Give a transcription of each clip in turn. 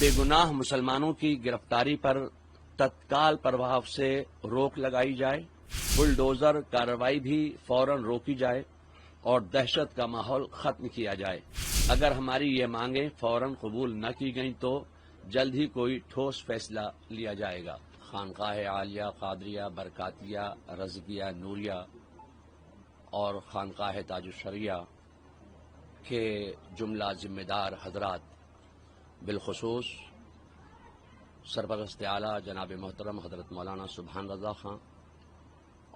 بے گناہ مسلمانوں کی گرفتاری پر تत्काल प्रभाव से रोक लगाई जाए, बुलडोजर कार्रवाई भी फौरन रोकी जाए और दहशत का माहौल खत्म किया जाए। अगर हमारी ये मांगें फौरन कबूल न की गईं तो जल्द ही कोई ठोस फैसला लिया जाएगा। खानकाह आलिया, कादरिया, बरकातिया, रज़किया, नूरिया और खानकाह ताजुशरिया के जुमला जिम्मेदार हजरात, बिलखुसूस सरपरस्त आला जनाब मोहतरम हजरत मौलाना सुभान रज़ा खां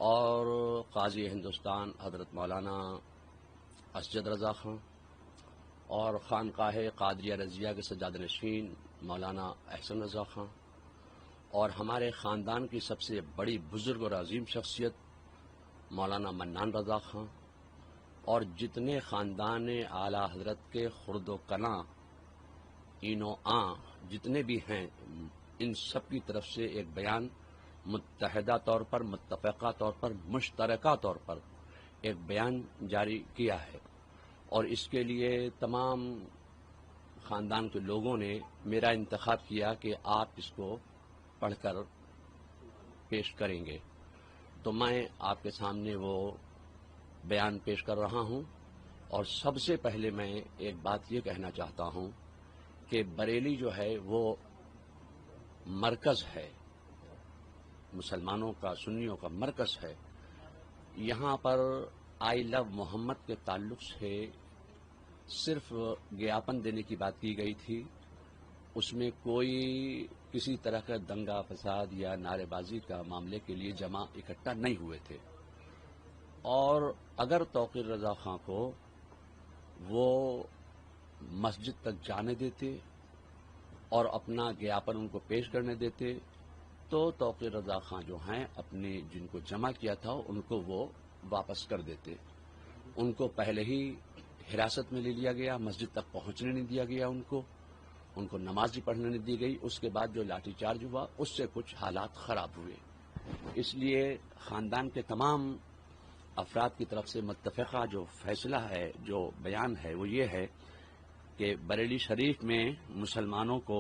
और काजी हिंदुस्तान हजरत मौलाना असजद रज़ा खां और खानकाह कादरिया रज़िया के सज्जाद नशीन मौलाना अहसन रज़ा खां और हमारे ख़ानदान की सबसे बड़ी बुज़ुर्ग और अजीम शख्सियत मौलाना मन्नान रज़ा खां और जितने ख़ानदान आला हजरत के खुर्द कना इनो आ जितने भी हैं, इन सब की तरफ से एक बयान मुत्तहदा तौर पर, मुत्तफ़क़ा तौर पर, मुश्तरका तौर पर एक बयान जारी किया है और इसके लिए तमाम ख़ानदान के लोगों ने मेरा इंतखाब किया कि आप इसको पढ़कर पेश करेंगे। तो मैं आपके सामने वो बयान पेश कर रहा हूं और सबसे पहले मैं एक बात ये कहना चाहता हूं कि बरेली जो है वो मरकज़ है, मुसलमानों का, सुन्नियों का मरकज़ है। यहाँ पर आई लव मोहम्मद के ताल्लुक़ से सिर्फ ज्ञापन देने की बात की गई थी, उसमें कोई किसी तरह का दंगा फसाद या नारेबाजी का मामले के लिए जमा इकट्ठा नहीं हुए थे। और अगर तौक़ीर रज़ा खां को वो मस्जिद तक जाने देते और अपना ज्ञापन उनको पेश करने देते तो तौक़ीर रज़ा खां जो हैं अपने जिनको जमा किया था उनको वो वापस कर देते। उनको पहले ही हिरासत में ले लिया गया, मस्जिद तक पहुंचने नहीं दिया गया, उनको नमाज ही पढ़ने नहीं दी गई। उसके बाद जो लाठीचार्ज हुआ उससे कुछ हालात ख़राब हुए। इसलिए ख़ानदान के तमाम अफराद की तरफ से मुत्तफ़क़ा जो फैसला है, जो बयान है, वो ये है कि बरेली शरीफ में मुसलमानों को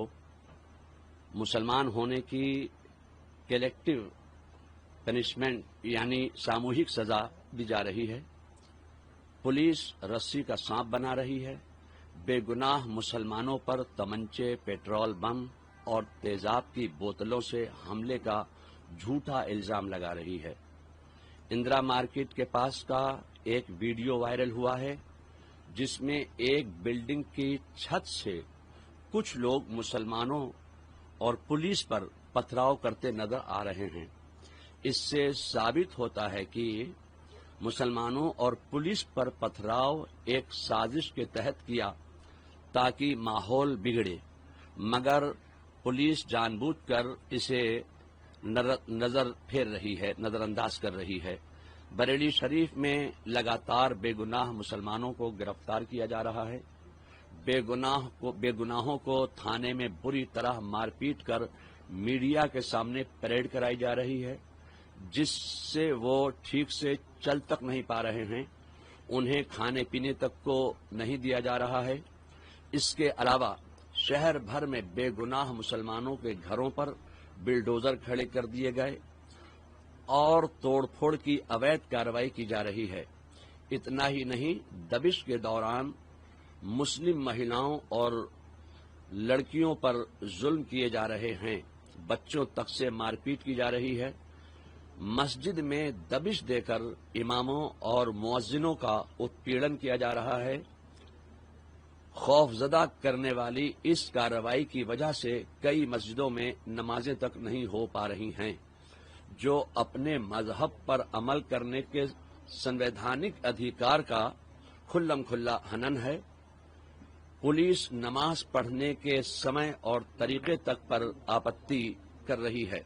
मुसलमान होने की कलेक्टिव पनिशमेंट यानी सामूहिक सजा दी जा रही है। पुलिस रस्सी का सांप बना रही है। बेगुनाह मुसलमानों पर तमंचे, पेट्रोल बम और तेजाब की बोतलों से हमले का झूठा इल्जाम लगा रही है। इंदिरा मार्केट के पास का एक वीडियो वायरल हुआ है जिसमें एक बिल्डिंग की छत से कुछ लोग मुसलमानों और पुलिस पर पथराव करते नजर आ रहे हैं। इससे साबित होता है कि मुसलमानों और पुलिस पर पथराव एक साजिश के तहत किया ताकि माहौल बिगड़े, मगर पुलिस जानबूझकर इसे नजर फेर रही है, नजरअंदाज कर रही है। बरेली शरीफ में लगातार बेगुनाह मुसलमानों को गिरफ्तार किया जा रहा है। बेगुनाहों को थाने में बुरी तरह मारपीट कर मीडिया के सामने परेड कराई जा रही है, जिससे वो ठीक से चल तक नहीं पा रहे हैं। उन्हें खाने पीने तक को नहीं दिया जा रहा है। इसके अलावा शहर भर में बेगुनाह मुसलमानों के घरों पर बिल्डोजर खड़े कर दिए गए और तोड़फोड़ की अवैध कार्रवाई की जा रही है। इतना ही नहीं, दबिश के दौरान मुस्लिम महिलाओं और लड़कियों पर जुल्म किए जा रहे हैं। बच्चों तक से मारपीट की जा रही है। मस्जिद में दबिश देकर इमामों और मुअज्जिनों का उत्पीड़न किया जा रहा है। खौफजदा करने वाली इस कार्रवाई की वजह से कई मस्जिदों में नमाजें तक नहीं हो पा रही हैं, जो अपने मजहब पर अमल करने के संवैधानिक अधिकार का खुल्लम खुल्ला हनन है। पुलिस नमाज पढ़ने के समय और तरीके तक पर आपत्ति कर रही है।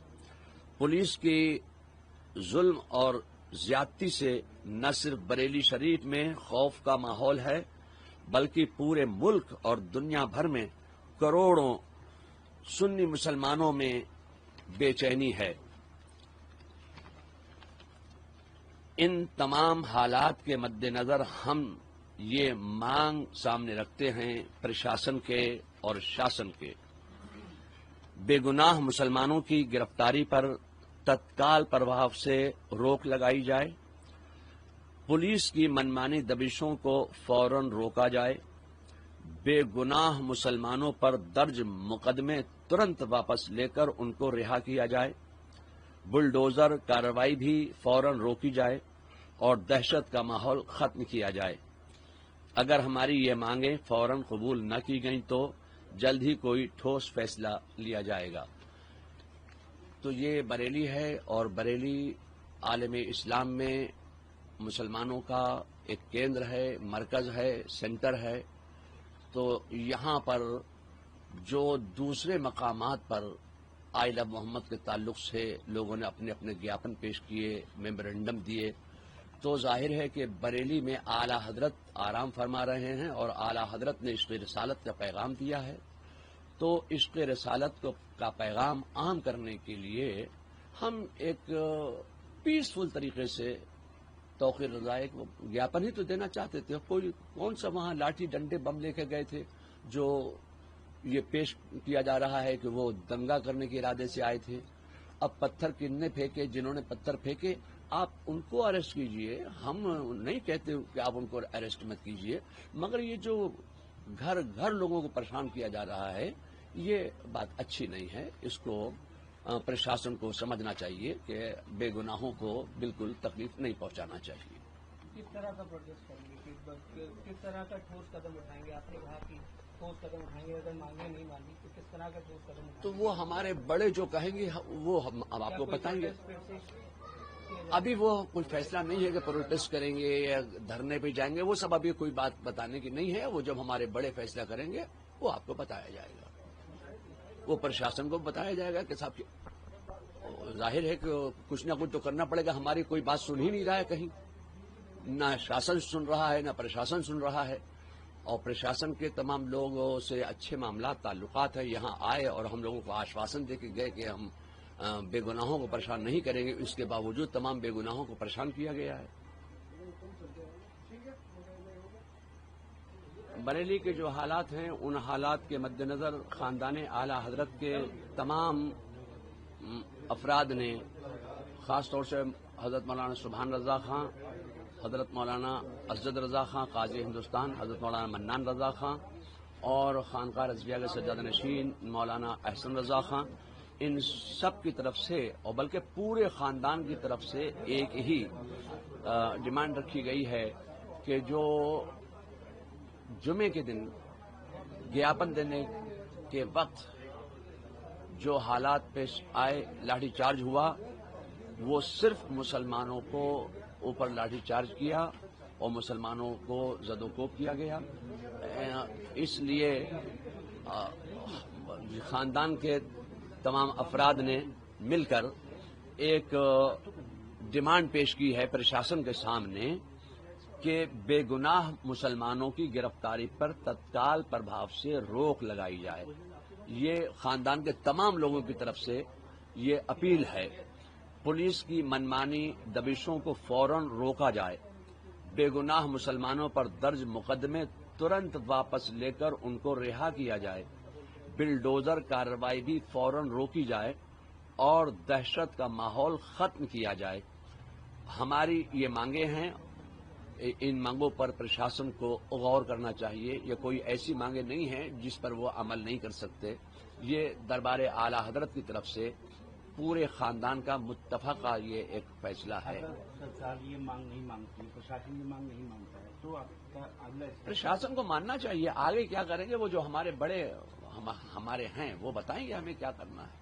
पुलिस की जुल्म और ज्यादती से न सिर्फ बरेली शरीफ में खौफ का माहौल है, बल्कि पूरे मुल्क और दुनिया भर में करोड़ों सुन्नी मुसलमानों में बेचैनी है। इन तमाम हालात के मद्देनजर हम ये मांग सामने रखते हैं प्रशासन के और शासन के بے گناہ مسلمانوں کی گرفتاری پر تत्काल प्रभाव سے روک لگائی جائے، پولیس کی منمانی دبشوں کو فوراً روکا جائے، بے گناہ مسلمانوں پر درج مقدمے ترنت واپس لے کر ان کو رہا کیا جائے، بلڈوزر کارروائی بھی فوراً روکی جائے اور دہشت کا ماحول ختم کیا جائے۔ اگر ہماری یہ مانگیں فوراً قبول نہ کی گئیں تو جلد ہی کوئی ٹھوس فیصلہ لیا جائے گا۔ تو یہ بریلی ہے، اور بریلی عالم اسلام میں مسلمانوں کا ایک کیندر ہے، مرکز ہے، سینٹر ہے۔ تو یہاں پر جو دوسرے مقامات پر آئل آف محمد کے تعلق سے لوگوں نے اپنے اپنے گیاپن پیش کیے، میمورنڈم دیے، تو ظاہر ہے کہ بریلی میں اعلی حضرت آرام فرما رہے ہیں اور اعلی حضرت نے عشق رسالت کا پیغام دیا ہے۔ تو عشق رسالت کا پیغام عام کرنے کے لیے ہم ایک پیسفل طریقے سے توقیر رضائے کو گیاپن ہی تو دینا چاہتے تھے۔ کون سا وہاں لاٹھی ڈنڈے بم لے کے گئے تھے جو یہ پیش کیا جا رہا ہے کہ وہ دنگا کرنے کے ارادے سے آئے تھے۔ اب پتھر کن نے پھینکے، جنہوں نے پتھر پھینکے آپ ان کو اریسٹ کیجئے، ہم نہیں کہتے کہ آپ ان کو اریسٹ مت کیجئے، مگر یہ جو گھر گھر لوگوں کو پریشان کیا جا رہا ہے یہ بات اچھی نہیں ہے۔ اس کو پرشاسن کو سمجھنا چاہیے کہ بے گناہوں کو بالکل تکلیف نہیں پہنچانا چاہیے۔ کس طرح کا پروٹیسٹ کریں گے، کس طرح کا ٹھوس قدم اٹھائیں گے؟ آپ نے کہا کہ ٹھوس قدم اٹھائیں گے، اگر مانگیں نہیں مانی تو کس طرح کا ٹھوس قدم اٹھائیں گے؟ تو وہ ہمارے بڑے جو کہیں گے وہ ہم اب آپ کو بتائیں گے۔ ابھی وہ کوئی فیصلہ نہیں ہے کہ پروٹیسٹ کریں گے یا دھرنے پہ جائیں گے، وہ سب ابھی کوئی بات بتانے کی نہیں ہے۔ وہ جب ہمارے بڑے فیصلہ کریں گے وہ آپ کو بتایا جائے گا، وہ پرشاسن کو بتایا جائے گا کہ صاحب ظاہر ہے کہ کچھ نہ کچھ تو کرنا پڑے گا۔ ہماری کوئی بات سن ہی نہیں رہا ہے، کہیں نہ شاسن سن رہا ہے نہ پرشاسن سن رہا ہے، اور پرشاسن کے تمام لوگوں سے اچھے معاملات تعلقات ہیں، یہاں آئے اور ہم لوگوں کو آشواسن دے کے گئے کہ ہم بے گناہوں کو پریشان نہیں کریں گے، اس کے باوجود تمام بے گناہوں کو پریشان کیا گیا ہے۔ بریلی کے جو حالات ہیں ان حالات کے مد نظر خاندان اعلی حضرت کے تمام افراد نے، خاص طور سے حضرت مولانا سبحان رضا خان، حضرت مولانا اسجد رضا خان قاضی ہندوستان، حضرت مولانا منان رضا خان اور خانقاہ رضویہ کے سجادہ نشین مولانا احسن رضا خان، ان سب کی طرف سے اور بلکہ پورے خاندان کی طرف سے ایک ہی ڈیمانڈ رکھی گئی ہے کہ جو جمعے کے دن گیاپن دینے کے وقت جو حالات پیش آئے، لاٹھی چارج ہوا، وہ صرف مسلمانوں کو اوپر لاٹھی چارج کیا اور مسلمانوں کو زد و کوب کیا گیا۔ اس لیے خاندان کے تمام افراد نے مل کر ایک ڈیمانڈ پیش کی ہے پرشاسن کے سامنے کہ بے گناہ مسلمانوں کی گرفتاری پر تत्काल प्रभाव سے روک لگائی جائے۔ یہ خاندان کے تمام لوگوں کی طرف سے یہ اپیل ہے۔ پولیس کی منمانی دبشوں کو فوراً روکا جائے، بے گناہ مسلمانوں پر درج مقدمے ترنت واپس لے کر ان کو رہا کیا جائے، بلڈوزر کارروائی بھی فوراً روکی جائے اور دہشت کا ماحول ختم کیا جائے۔ ہماری یہ مانگیں ہیں، ان مانگوں پر پرشاسن کو غور کرنا چاہیے۔ یہ کوئی ایسی مانگیں نہیں ہیں جس پر وہ عمل نہیں کر سکتے۔ یہ دربار اعلی حضرت کی طرف سے پورے خاندان کا متفقہ یہ ایک فیصلہ ہے۔ سرکار یہ مانگ نہیں مانگتی، پرشاسن یہ مانگ نہیں مانگتا ہے، تو آپ کا اگلا پرشاسن کو ماننا چاہیے۔ آگے کیا کریں گے وہ جو ہمارے بڑے ہمارے ہیں وہ بتائیں گے ہمیں کیا کرنا ہے۔